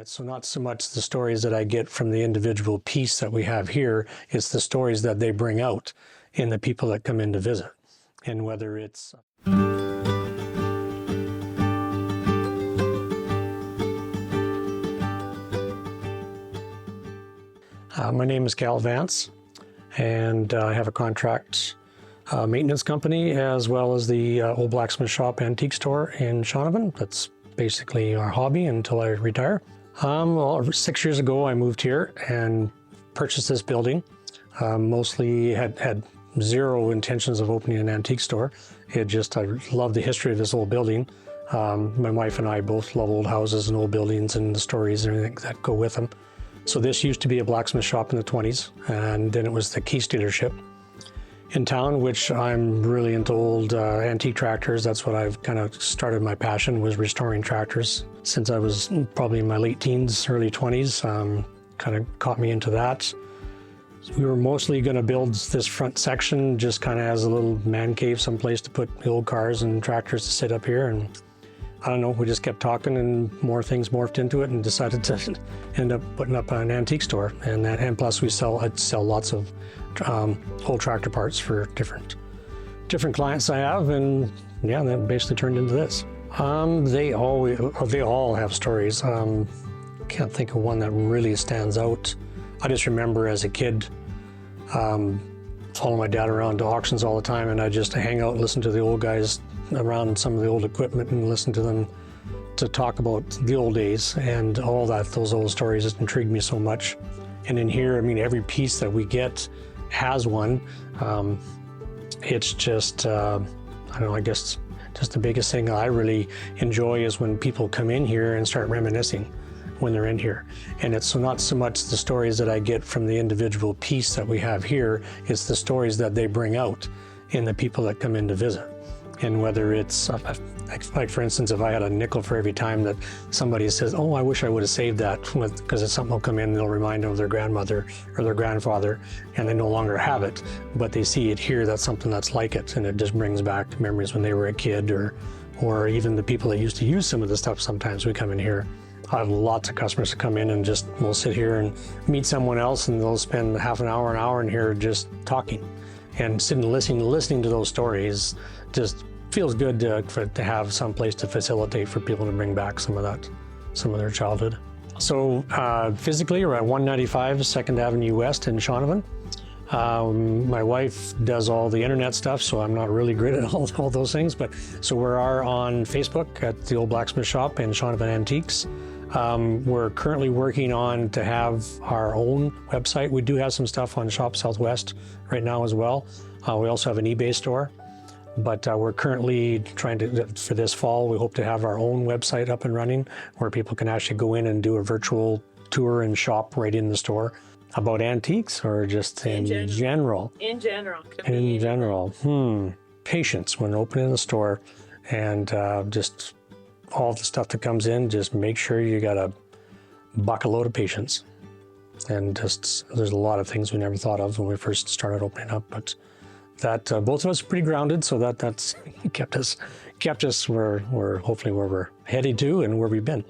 it's so not so much the stories that I get from the individual piece that we have here, it's the stories that they bring out in the people that come in to visit. And whether it's... my name is Vance, and I have a contract maintenance company as well as the Ole Blacksmith Shop antique store in Shaunavon. That's basically our hobby until I retire. Well, 6 years ago I moved here and purchased this building. Mostly had zero intentions of opening an antique store. I love the history of this old building. My wife and I both love old houses and old buildings and the stories and everything that go with them. So this used to be a blacksmith shop in the 20s, and then it was the Keith's dealership in town, which I'm really into old antique tractors. That's what I've kind of started my passion, was restoring tractors. Since I was probably in my late teens, early 20s, kind of caught me into that. We were mostly going to build this front section just kind of as a little man cave, someplace to put the old cars and tractors to sit up here. And I don't know, we just kept talking and more things morphed into it and decided to end up putting up an antique store. And plus I'd sell lots of old tractor parts for different clients I have, and yeah, that basically turned into this. They all have stories. Can't think of one that really stands out. I just remember as a kid following my dad around to auctions all the time, and I just hang out and listen to the old guys around some of the old equipment and listen to them to talk about the old days and all that. Those old stories just intrigued me so much. And in here, I mean, every piece that we get has one. It's just, I don't know, I guess just the biggest thing I really enjoy is when people come in here and start reminiscing when they're in here. And it's not so much the stories that I get from the individual piece that we have here, it's the stories that they bring out in the people that come in to visit. And whether it's, like for instance, if I had a nickel for every time that somebody says, oh, I wish I would have saved that, because it's something will come in, they'll remind them of their grandmother or their grandfather, and they no longer have it, but they see it here, that's something that's like it, and it just brings back memories when they were a kid, or even the people that used to use some of the stuff. Sometimes we come in here. I have lots of customers that come in and just will sit here and meet someone else, and they'll spend half an hour in here just talking and sitting and listening to those stories. Just feels good to have some place to facilitate for people to bring back some of their childhood. So physically, we're at 195 2nd Avenue West in Shaunavon. My wife does all the internet stuff, so I'm not really great at all those things. But so we are on Facebook at the Ole Blacksmith Shop and Shaunavon Antiques. We're currently working on to have our own website. We do have some stuff on Shop Southwest right now as well. We also have an eBay store. But we're currently trying to, for this fall, we hope to have our own website up and running where people can actually go in and do a virtual tour and shop right in the store. About antiques or just in general? In general. In general. Patience when opening the store, and just all the stuff that comes in, just make sure you got a bucket load of patience. And just, there's a lot of things we never thought of when we first started opening up, but that both of us are pretty grounded, so that's kept us where we're hopefully where we're headed to and where we've been.